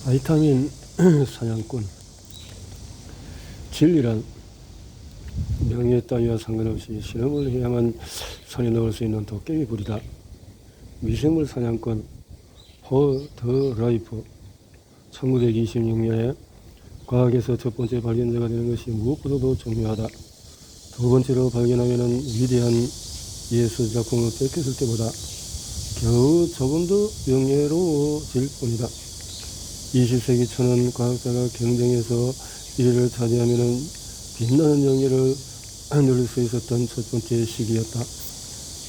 바이타민 사냥꾼. 진리란 명예 따위와 상관없이 실험을 해야만 손에 넣을 수 있는 도깨비 불이다. 미생물 사냥꾼 더 라이프. 1926년에 과학에서 첫 번째 발견자가 되는 것이 무엇보다도 중요하다. 두 번째로 발견하면 위대한 예술작품을 뺏겼을 때보다 겨우 조금 더 명예로워질 뿐이다. 20세기 초는 과학자가 경쟁에서 1위를 차지하면 빛나는 영예를 누릴 수 있었던 첫 번째 시기였다.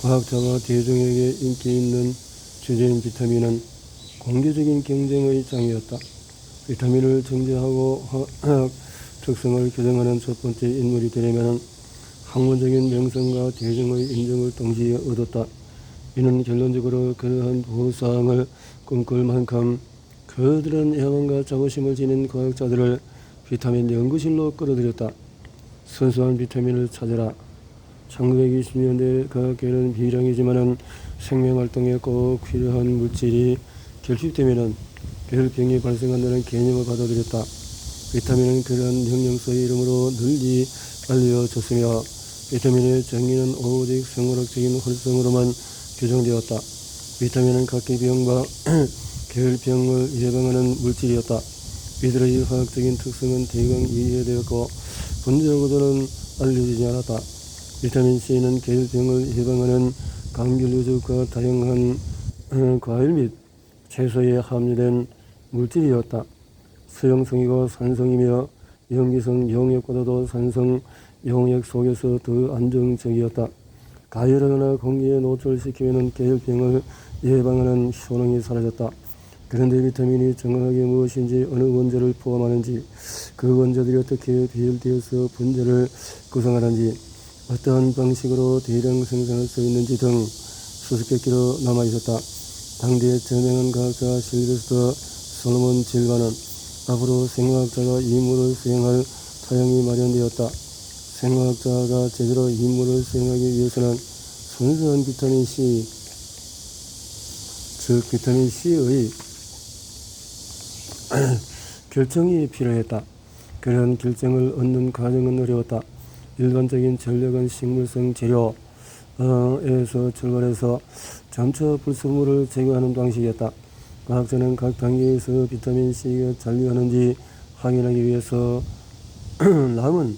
과학자와 대중에게 인기 있는 주제인 비타민은 공개적인 경쟁의 장이었다. 비타민을 정제하고 화학 특성을 규정하는 첫 번째 인물이 되려면 학문적인 명성과 대중의 인정을 동시에 얻었다. 이는 결론적으로 그러한 보상을 꿈꿀 만큼 그들은 야망과 자부심을 지닌 과학자들을 비타민 연구실로 끌어들였다. 순수한 비타민을 찾아라. 1920년대 과학계는 비장이지만은 생명활동에 꼭 필요한 물질이 결핍되면은 결핍병이 발생한다는 개념을 받아들였다. 비타민은 그러한 명령서의 이름으로 널리 알려졌으며 비타민의 정의는 오직 생물학적인 활성으로만 규정되었다. 비타민은 각기 병과 결핍병을 예방하는 물질이었다. 이들의 화학적인 특성은 대강 이해되었고 분자하고는 알려지지 않았다. 비타민C는 결핍병을 예방하는 감귤류즙과 다양한 과일 및 채소에 함유된 물질이었다. 수용성이고 산성이며 염기성 용액보다도 산성 용액 속에서 더 안정적이었다. 가열하거나 공기에 노출시키면 결핍병을 예방하는 효능이 사라졌다. 그런데 비타민이 정확하게 무엇인지 어느 원자를 포함하는지 그 원자들이 어떻게 배열되어서 분자를 구성하는지 어떠한 방식으로 대량 생산할 수 있는지 등 수수께끼로 남아있었다. 당대의 저명한 과학자 실베스터 솔로몬 질바는 앞으로 생화학자가 임무를 수행할 타향이 마련되었다. 생화학자가 제대로 임무를 수행하기 위해서는 순수한 비타민 C, 즉 비타민 C의 결정이 필요했다. 그런 결정을 얻는 과정은 어려웠다. 일반적인 전력은 식물성 재료에서 출발해서 점차 불순물을 제거하는 방식이었다. 과학자는 각 단계에서 비타민 C가 잔류하는지 확인하기 위해서 남은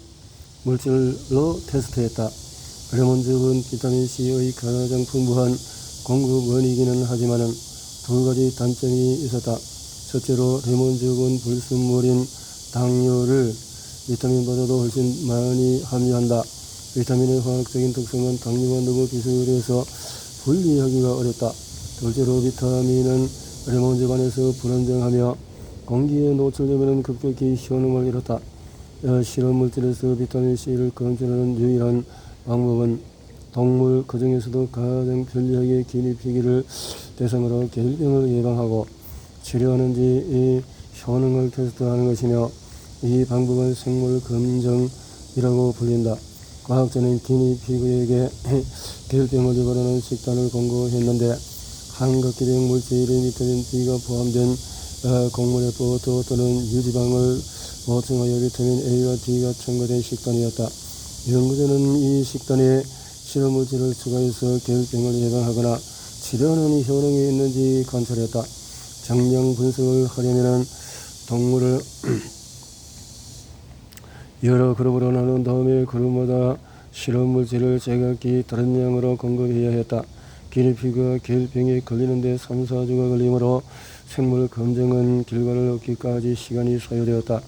물질로 테스트했다. 레몬즙은 비타민 C의 가장 풍부한 공급 원이기는 하지만 두 가지 단점이 있었다. 첫째로 레몬즙은 불순물인 당류를 비타민보다도 훨씬 많이 함유한다. 비타민의 화학적인 특성은 당류와 너무 비슷해서 분리하기가 어렵다. 둘째로 비타민은 레몬즙 안에서 불안정하며 공기에 노출되면 급격히 효능을 잃었다. 실험 물질에서 비타민 C를 검출하는 유일한 방법은 동물, 그중에서도 가장 편리하게 기니피기를 대상으로 결핍병을 예방하고 치료하는지 이 효능을 테스트하는 것이며 이 방법은 생물 검정이라고 불린다. 과학자는 기니피그에게 결핍병을 유발하는 식단을 권고했는데 한각기적 물질인 비타민 B가 포함된 곡물의 버터 또는 유지방을 보충하여 비타민 A와 D가 첨가된 식단이었다. 연구자는 이 식단에 실험물질을 추가해서 결핍병을 예방하거나 치료하는 효능이 있는지 관찰했다. 정량 분석을 하려면 동물을 여러 그룹으로 나눈 다음에 그룹마다 실험물질을 제각기 다른 양으로 공급해야 했다. 기니피그가 결핍병에 걸리는데 3, 4주가 걸리므로 생물 검증은 결과를 얻기까지 시간이 소요되었다.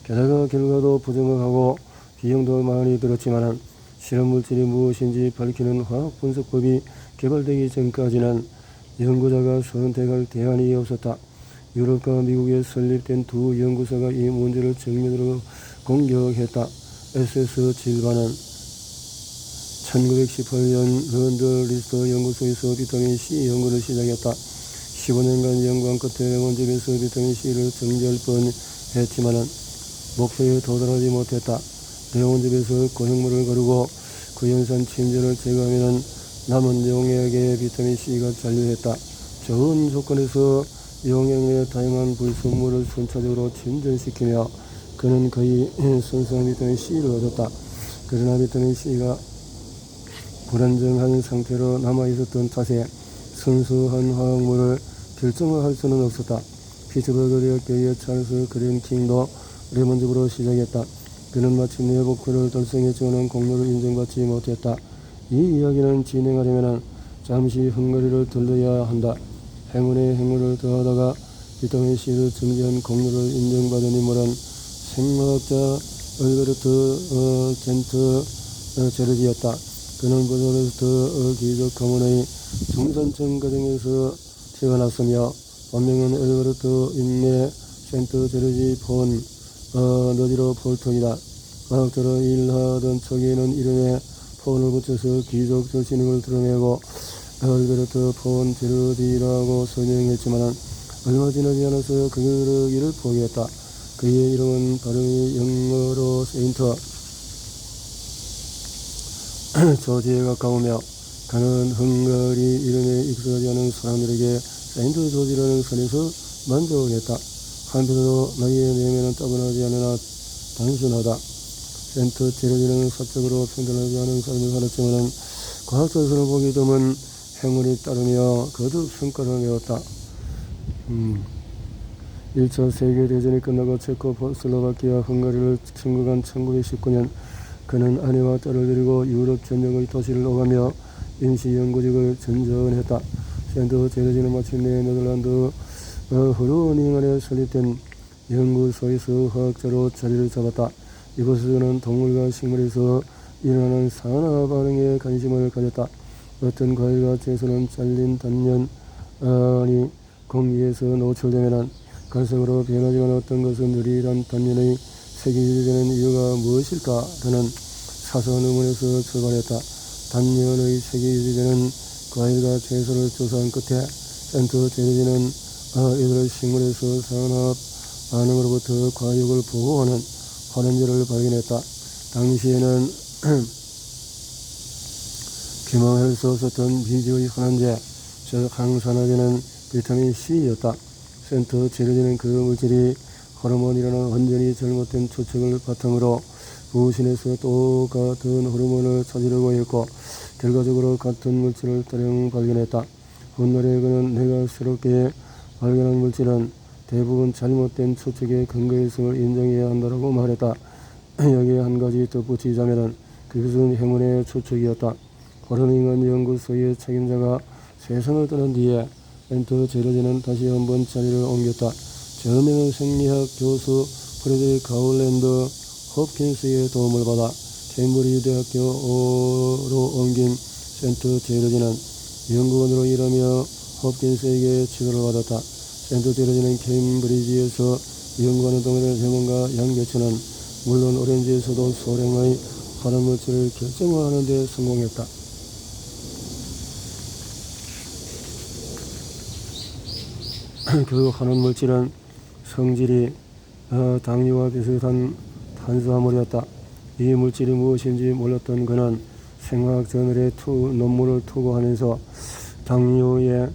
게다가 결과도 부정확하고 비용도 많이 들었지만 실험물질이 무엇인지 밝히는 화학분석법이 개발되기 전까지는 연구자가 선택할 대안이 없었다. 유럽과 미국에 설립된 두 연구소가 이 문제를 정면으로 공격했다. SS 질바는 1918년 런던 리스터 연구소에서 비타민 C 연구를 시작했다. 15년간 연구한 끝에 레몬즙에서 비타민 C를 정제할 뻔했지만 목표에 도달하지 못했다. 레몬즙에서 고형물을 거르고 그 연산 침전을 제거하면 남은 용액에 비타민 C가 잔류했다. 좋은 조건에서 용행의 다양한 불순물을 순차적으로 진전시키며 그는 거의 순수한 비타민 C를 얻었다. 그러나 비타민 C가 불안정한 상태로 남아있었던 탓에 순수한 화학물을 결정할 수는 없었다. 피츠버그 대학교의 찰스 그랜킹도 레몬즙으로 시작했다. 그는 마침내 목표를 달성했지만 공로를 인정받지 못했다. 이 이야기는 진행하려면 잠시 헝가리를 들러야 한다. 행운에 행운을 더하다가 비타민 C를 증기한 공로를 인정받은 인물은 생물학자 얼베르트 젠트 제르지였다. 그는 부다페스트 기적 가문의 중산층 가정에서 태어났으며 본명은 얼베르트 인네 센트 제르지 폰 너지로 폴턴이다. 과학자로 일하던 초기에는 이름에 폰을 붙여서 귀족 절친임을 드러내고 얼베르트 폰 제르지라고 설명했지만 얼마 지나지 않아서 그러기를 포기했다. 그의 이름은 발음이 영어로 세인트 조지에 가까우며 그는 헝가리 이름에 익숙하지 않은 사람들에게 세인트 조지라는 선에서 만족했다. 한편으로 나의 내면은 따분하지 않으나 단순하다. 센트 제르지는 사적으로 평등하지 않은 삶을 살았지만 과학자에서는 보기 드문 행운이 따르며 거듭 성과를 내었다. 1차 세계대전이 끝나고 체코슬로바키아 헝가리를 침공한 1919년 그는 아내와 딸을 데리고 유럽 전역의 도시를 오가며 임시연구직을 전전했다. 센트 제르지는 마침내 네덜란드 흐르닝안에 설립된 연구소에서 화학자로 자리를 잡았다. 이곳에서는 동물과 식물에서 일어나는 산화 반응에 관심을 가졌다. 어떤 과일과 채소는 잘린 단면이 공기에서 노출되면 갈색으로 변하지만 어떤 것은 느릿한 단면의 색이 유지되는 이유가 무엇일까라는 사소한 의문에서 출발했다. 단면의 색이 유지되는 과일과 채소를 조사한 끝에 센트 제르지는 이들 식물에서 산화 반응으로부터 과육을 보호하는 환원제를 발견했다. 당시에는 기망할 수 없었던 미지의 환원제, 즉 항산화제는 비타민 C였다. 센트 제르지는 그 물질이 호르몬이라는 완전히 잘못된 추측을 바탕으로 부신에서 똑같은 호르몬을 찾으려고 했고 결과적으로 같은 물질을 다량 발견했다. 훗날에 그는 내가 새롭게 발견한 물질은 대부분 잘못된 추측에 근거해서 인정해야 한다고 말했다. 여기에 한 가지 덧붙이자면 그것은 행운의 추측이었다. 호르닝은 연구소의 책임자가 세상을 떠난 뒤에 센트 제르지는 다시 한번 자리를 옮겼다. 저명한 생리학 교수 프레드릭 가울랜드 홉킨스의 도움을 받아 케임브리지 대학교로 옮긴 센트 제르지는 연구원으로 일하며 홉킨스에게 지도를 받았다. 센트 제르지는 케임브리지에서 연구하는 동안의 병원과 양계천은 물론 오렌지에서도 소량의 발암물질을 결정화하는 데 성공했다. 그 환원물질은 성질이 당류와 비슷한 탄수화물이었다. 이 물질이 무엇인지 몰랐던 그는 생화학 저널에 논문을 투고하면서 당류의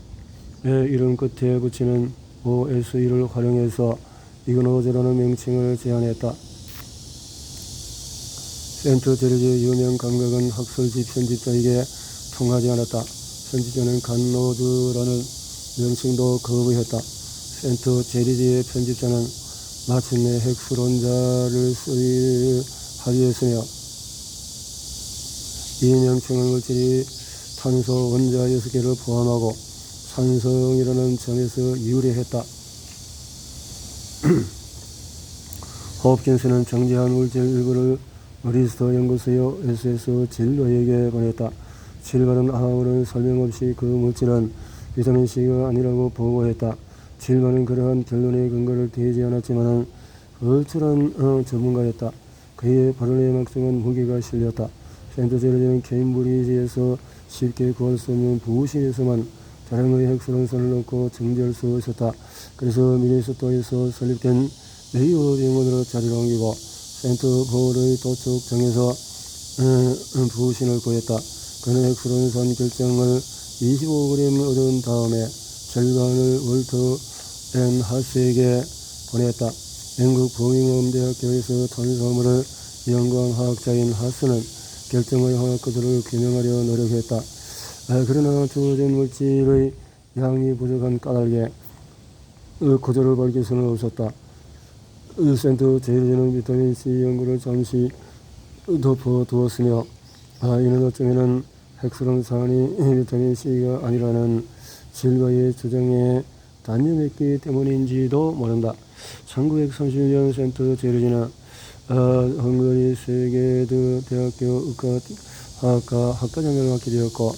이름 끝에 붙이는 OSE를 활용해서 이그노제라는 명칭을 제안했다. 센트 제르지의 유명 감각은 학술지 편집자에게 통하지 않았다. 편집자는 간노드라는 명칭도 거부했다. 센트 제르지의 편집자는 마침내 핵수론자를 합의했으며 이 명칭은 물질이 탄소 원자 6개를 포함하고 산성이라는 점에서 유래했다. 홉킨스는 정제한 물질 일부를 리스터 연구소의 SS 진로에게 보냈다. 질바는 아무런 설명 없이 그 물질은 비타민C가 아니라고 보고했다. 질바는 그러한 결론의 근거를 대지 않았지만 얼추한 전문가였다. 그의 발언의 막중한 무게가 실렸다. 센트 제르지는 케임브리지에서 쉽게 구할 수 없는 부실에서만 다량의 핵수론산을 넣고 정제할 수 있었다. 그래서 미네소타에서 설립된 메이오 병원으로 자리를 옮기고 센트 볼의 도축장에서 부신을 구했다. 그는 핵수론산 결정을 25g 얻은 다음에 절반을 월터 하스에게 보냈다. 영국 버밍엄 대학교에서 탄수화물을 연구한 화학자인 하스는 결정의 화학 구조를 규명하려 노력했다. 그러나 주어진 물질의 양이 부족한 까닭에 구조를 밝힐 수는 없었다. 센트 제리는 비타민C 연구를 잠시 덮어두었으며 이는 어쩌면 핵수렁산이 비타민C가 아니라는 질과의 주장에 단념했기 때문인지도 모른다. 1931년 센트 제리는 헝가리 세계드 대학교 의과학과 학과장을 맡게 되었고,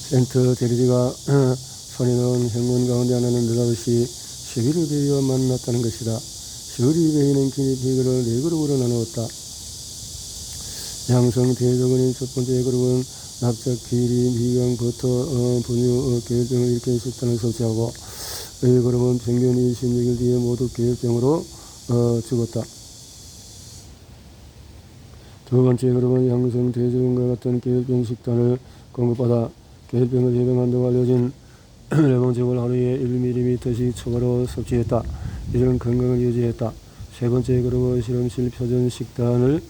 센트 제리가 손에 넣은 행운 가운데 하나는 느닷없이 쉐비르 베이와 만났다는 것이다. 쉐비르 베이는 기니피그를 4그룹으로 나누었다. 양성 대조근인 첫 번째 그룹은 납작, 비리, 미강, 버터, 분유, 계열병을 일으키는 식단을 섭취하고, 이 그룹은 평균 26일 뒤에 모두 계열병으로 죽었다. 두 번째 그룹은 양성 대조근과 같은 계열병 식단을 공급받아 계열병을 예방한다고 알려진 레몬즙을 하루에 1ml씩 추가로 섭취했다. 이들은 건강을 유지했다. 세 번째 그룹은 실험실 표준 식단을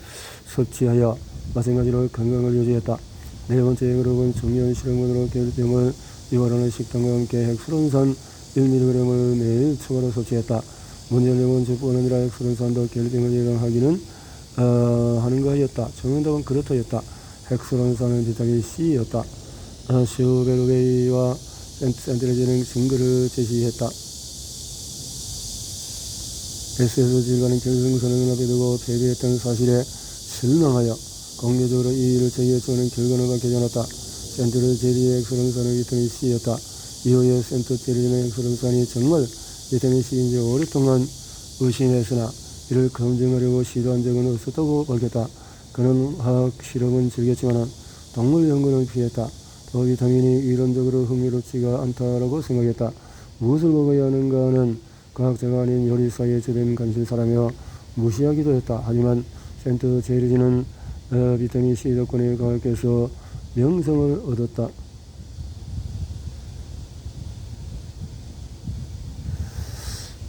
섭취하여 마찬가지로 건강을 유지했다. 네 번째 그룹은 중요한 실험으로 계열병을 유발하는 식단과 함께 핵수론산 1mg을 매일 추가로 섭취했다. 문제는 레몬즙뿐 아니라 핵수론산도 계열병을 예방하기는 하는가 하였다. 정답은 그렇다였다. 핵수론산은 비타민 C였다. 슈베르베이와 센트레지는 증거를 제시했다. S에서 질과는 결승선을 눈앞에 두고 패배했던 사실에 실망하여 공개적으로 이 일을 제기해주는 결과를 밝혀져놨다. 센트 제리의 핵수렁산은 비타민 C였다. 이후에 센트 제리의 핵수렁산이 정말 비타민 C인지 오랫동안 의심했으나 이를 검증하려고 시도한 적은 없었다고 밝혔다. 그는 화학 실험은 즐겼지만 동물 연구는 피했다. 또 비타민이 이론적으로 흥미롭지가 않다라고 생각했다. 무엇을 먹어야 하는가는 과학자가 아닌 요리사의 주된 관심사라며 무시하기도 했다. 하지만 센트 제리지는 비타민 C 덕분에 과학계에서 명성을 얻었다.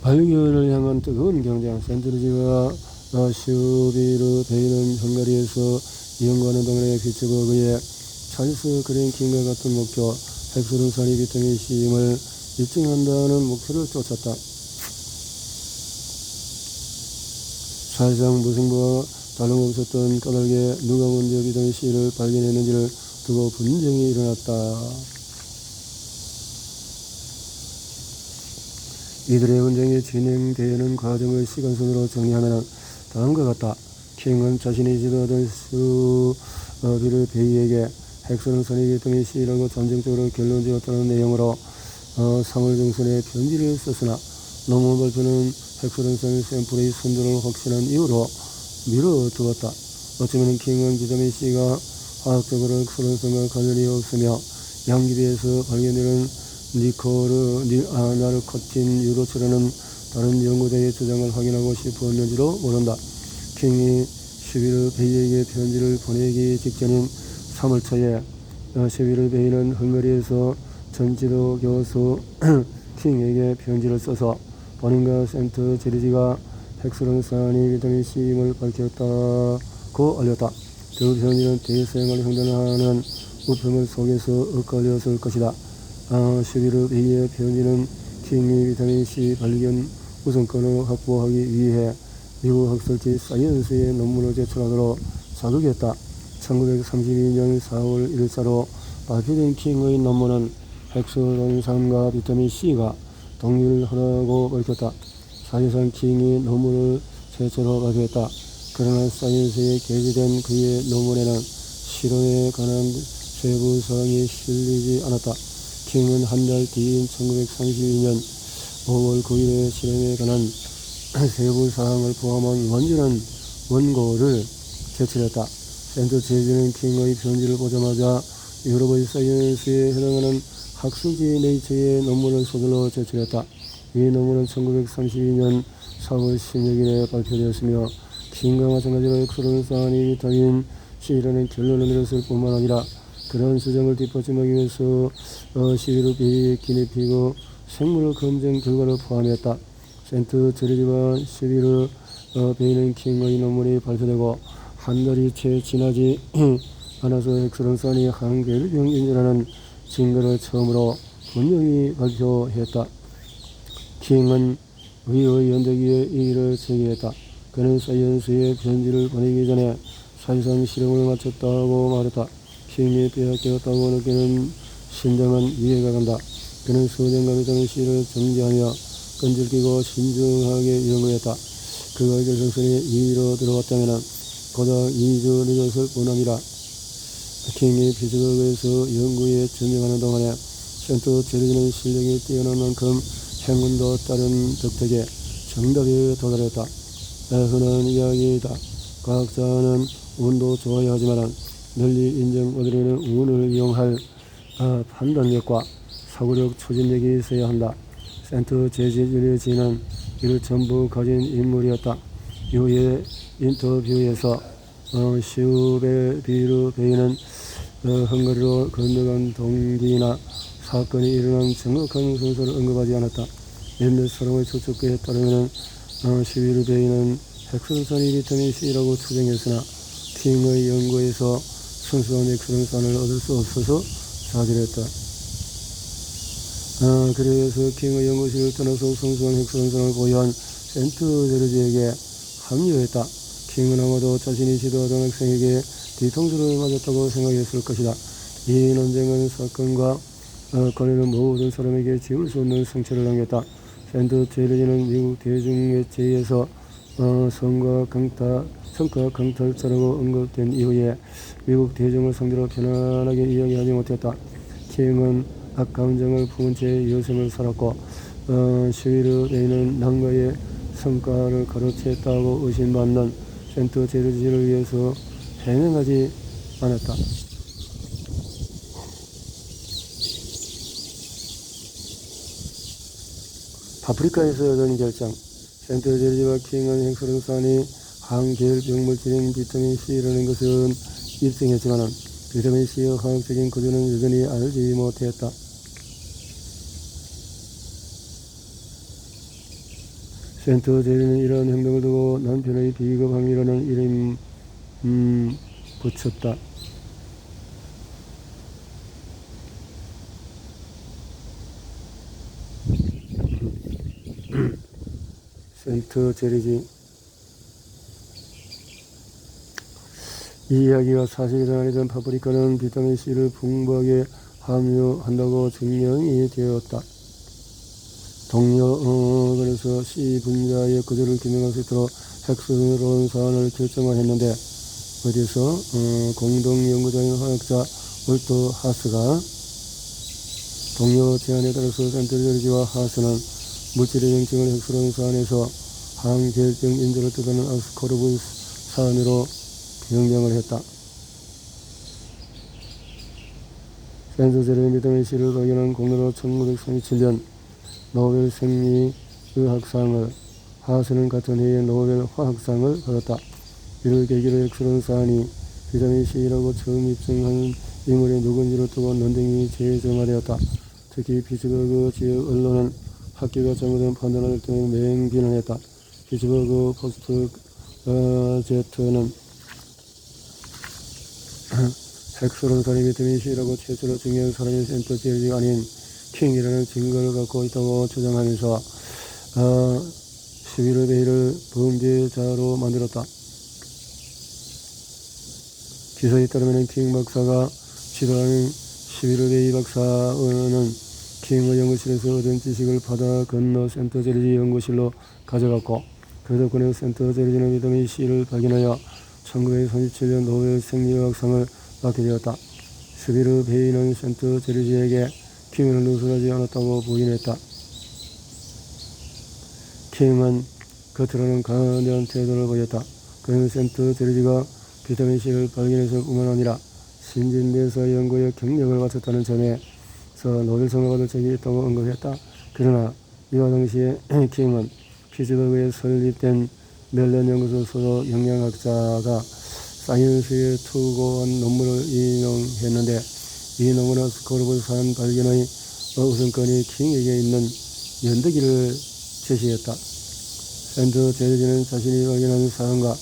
발견을 향한 뜨거운 경쟁. 센트 제리지가 슈비르 베이는 헝가리에서 연구하는 동안에 비추고 그의 찰스 그랭킹과 같은 목표, 핵수렁산이 비타민 C임을 입증한다는 목표를 쫓았다. 사실상 무승부와 다름없었던 까닭에 누가 먼저 비타민 C를 발견했는지를 두고 분쟁이 일어났다. 이들의 분쟁이 진행되는 과정을 시간순으로 정리하면 다음과 같다. 킹은 자신이 지도하던 슈비르 베이에게 핵수렁산이 비타민 C라고 잠정적으로 결론 지었다는 내용으로 3월 중순에 편지를 썼으나 논문 발표는 핵수렁산 샘플의 순도를 확신한 이후로 미뤄두었다. 어쩌면 킹은 비타민 C가 화학적으로 핵수렁산과 관련이 없으며 양귀비에서 발견되는 나르코틴 유로처라는 다른 연구자의 주장을 확인하고 싶었는지도 모른다. 킹이 슈비르 베이에게 편지를 보내기 직전인 3월 초에 슈비르 베이는 헝가리에서 전지도 교수 킹에게 편지를 써서 본인과 센트 제리지가 핵수렁산이 비타민 C임을 밝혔다고 알렸다. 그 편지는 대서양을 횡단하는 우편물 속에서 엇갈렸을 것이다. 슈비르 베이의 편지는 킹이 비타민 C 발견 우선권을 확보하기 위해 미국 학술지 사이언스의 논문을 제출하도록 자극했다. 1932년 4월 1일자로 발표된 킹의 논문은 핵수렁산과 비타민 C가 동일하다고 밝혔다. 사실상 킹이 논문을 최초로 발표했다. 그러나 사이언스에 게재된 그의 논문에는 실험에 관한 세부 사항이 실리지 않았다. 킹은 한 달 뒤인 1932년 5월 9일에 실험에 관한 세부 사항을 포함한 완전한 원고를 제출했다. 센트 제리는 킹의 편지를 보자마자 유럽의 사이언스에 해당하는 학술지 네이처의 논문을 서둘러 제출했다. 이 논문은 1932년 4월 16일에 발표되었으며 킹과 마찬가지로 핵수렁산이 비타민 C라는 결론을 내렸을 뿐만 아니라 그런 주장을 뒷받침하기 위해서 슈비르 베이의 기니피그 생물 검증 결과를 포함했다. 센트 제르지와 시비르 베이는 킹의 논문이 발표되고 한 달이 채 지나지 않아서 엑스런산이 한계병인이라는 증거를 처음으로 분명히 발표했다. 킹은 위의 연대기에 이의를 제기했다. 그는 사이언스에 편지를 보내기 전에 사실상 실험을 마쳤다고 말했다. 킹이 빼앗겼다고 느끼는 심정은 이해가 간다. 그는 수정과 비타민 C를 정지하며 끈질기고 신중하게 연구했다. 그가 결정선에 이의로 들어갔다면 고작 2주 늦었을 뿐입니다. 킹이 피츠버그에서 연구에 전념하는 동안에 센트 제르지는 실력이 뛰어난 만큼 행운도 따른 덕택에 정답에 도달했다. 흔한 이야기이다. 과학자는 운도 좋아야 하지만 널리 인정 얻으려는 운을 이용할 판단력과 사고력, 추진력이 있어야 한다. 센트 제르지는 이를 전부 가진 인물이었다. 이후에 인터뷰에서 시우베비르 베이는 헝가리로 건너간 동기나 사건이 일어난 정확한 순서를 언급하지 않았다. 몇몇 사람의 추측에 따르면 시비르 베이는 엑스런산이 비타민 C라고 추정했으나 킹의 연구에서 순수한 엑스런산을 얻을 수 없어서 좌절했다. 그래서 킹의 연구실을 떠나서 순수한 엑스런산을 보유한 센트 제르지에게 합류했다. 킹은 아마도 자신이 지도하던 학생에게 뒤통수를 맞았다고 생각했을 것이다. 이 논쟁은 사건과 관련은 모든 사람에게 지울 수 없는 상처를 남겼다. 센트 제르지는 미국 대중매체에서 성과 강탈자라고 언급된 이후에 미국 대중을 상대로 편안하게 이야기하지 못했다. 킹은 악감정을 품은 채 여생을 살았고 시비르 베이는 난가의 성과를 가로챘다고 의심받는 센트 제르지를 위해서 해명하지 않았다. 파프리카에서 얻은 결정. 센트 제르지와 킹은 엑스런산이 항계혈병물질인 비타민 C라는 것은 입증했지만 비타민 C의 화학적인 구조는 여전히 알지 못했다. 센트 제르는 이러한 행동을 두고 남편의 비겁함이라는 이름 붙였다. 센트 제르지. 이 이야기가 사실이든 아니든 파프리카는 비타민 C를 풍부하게 함유한다고 증명이 되었다. 동력원에서 C 분자의 구조를 규명할 수 있도록 헥스론 사안을 결정을 했는데 어디서 공동 연구자인 화학자 월터 하스가 동료 제안에 따라서 센트 제르지와 하스는 물질의 명칭을 헥스론 사안에서 항계혈병 인자를 뜻하는 아스코르브 사안으로 변경을 했다. 센트 제르는 비타민 C를 발견한 공로로 1937년 노벨 생리의학상을, 하스는 같은 해에 노벨 화학상을 받았다. 이를 계기로 엑스런 사안이 비타민 C라고 처음 입증한 인물이 누군지를 두고 논쟁이 재점화되었다. 특히 피츠버그 지역 언론은 학계가 잘못된 판단을 때문에 맹비난했다. 피츠버그 포스트 제트는 엑스런산이 비타민 C라고 최초로 증명한 사람이 센트 제르지가 아닌 킹이라는 증거를 갖고 있다고 주장하면서 시비르 베이를 범죄자로 만들었다. 기사에 따르면 킹 박사가 지도하는 시비르 베이 박사는 킹의 연구실에서 얻은 지식을 받아 건너 센트 제르지 연구실로 가져갔고 그 덕분에 센트 제르지는 비타민 C를 발견하여 1937년 노벨 생리의학상을 받게 되었다. 시비르 베이는 센트 제르지에게 킹을 누설하지 않았다고 부인했다. 킹은 겉으로는 강한 태도를 보였다. 그는 센트 제르지가 비타민 C를 발견했을 뿐만 아니라 신진대사 연구에 경력을 바쳤다는 점에서 노벨상을 받을 적이 있다고 언급했다. 그러나 이와 동시에 킹은 피츠버그에 설립된 멜런 연구소 소속 영양학자가 사이언스에 투고한 논문을 인용했는데 이 논문은 스코르브 사안 발견의 우선권이 킹에게 있는 연대기를 제시했다. 샌드 제르지는 자신이 발견한 사안과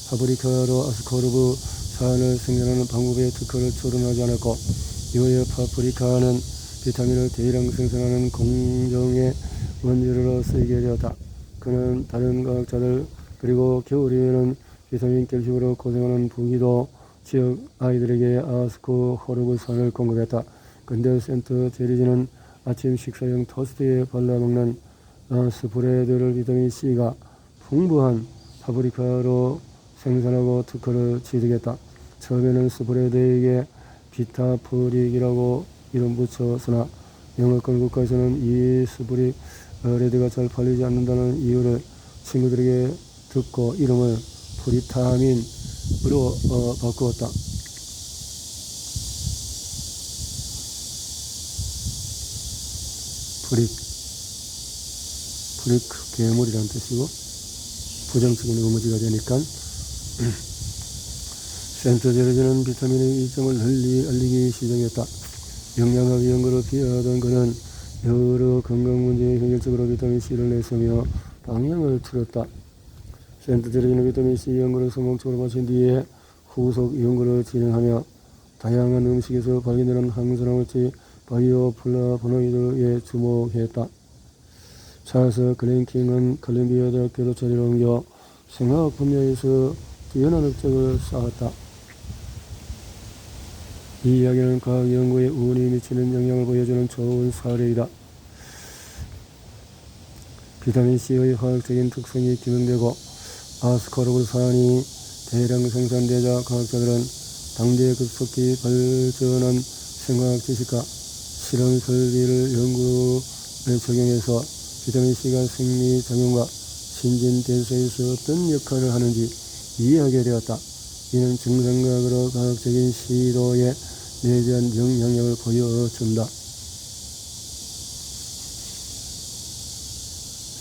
파프리카로 아스코르브 사안을 생산하는 방법에 특허를 초론하지 않았고, 이후에 파프리카는 비타민을 대량 생산하는 공정의 원재료로 쓰이게 되었다. 그는 다른 과학자들 그리고 겨울에는 비타민 결핍으로 고생하는 부기도 지역 아이들에게 아스코르브 산을 공급했다. 근데 센트 제리지는 아침 식사용 토스트에 발라먹는 스프레드를 비타민 C가 풍부한 파프리카로 생산하고 특허를 취득했다. 처음에는 스프레드에게 비타프릭이라고 이름 붙였으나 영어권 국가에서는 이 스프레드가 잘 팔리지 않는다는 이유를 친구들에게 듣고 이름을 프리타민으로 바꾸었다. 프릭 괴물이라는 뜻이고 부정적인 의무지가 되니까 센트 제르지는 비타민의 이점을 널리 알리기 시작했다. 영양학 연구를 비하하던 그는 여러 건강 문제에 현실적으로 비타민 C를 냈으며 방향을 틀었다. 센트 제르지는 비타민 C 연구를 성공적으로 마친 뒤에 후속 연구를 진행하며 다양한 음식에서 발견되는 항산화물질 바이오플라보노이드에 주목했다. 찰스 클랭킹은 콜ум비아 대학교로 자리를 옮겨 생화학 분야에서 뛰어난 업적을 쌓았다. 이 이야기는 과학 연구에 운이 미치는 영향을 보여주는 좋은 사례이다. 비타민 C의 화학적인 특성이 규명되고 아스코르브 산이 대량 생산되자 과학자들은 당대에 급속히 발전한 생화학 지식과 실험 설비를 연구에 적용해서 비타민 C가 생리작용과 신진대사에서 어떤 역할을 하는지 이해하게 되었다. 이는 증상과학으로 과학적인 시도에 내재한 영향력을 보여준다.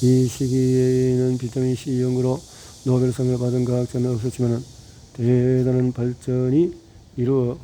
이 시기에는 비타민 C 연구로 노벨상을 받은 과학자는 없었지만 대단한 발전이 이루어졌다.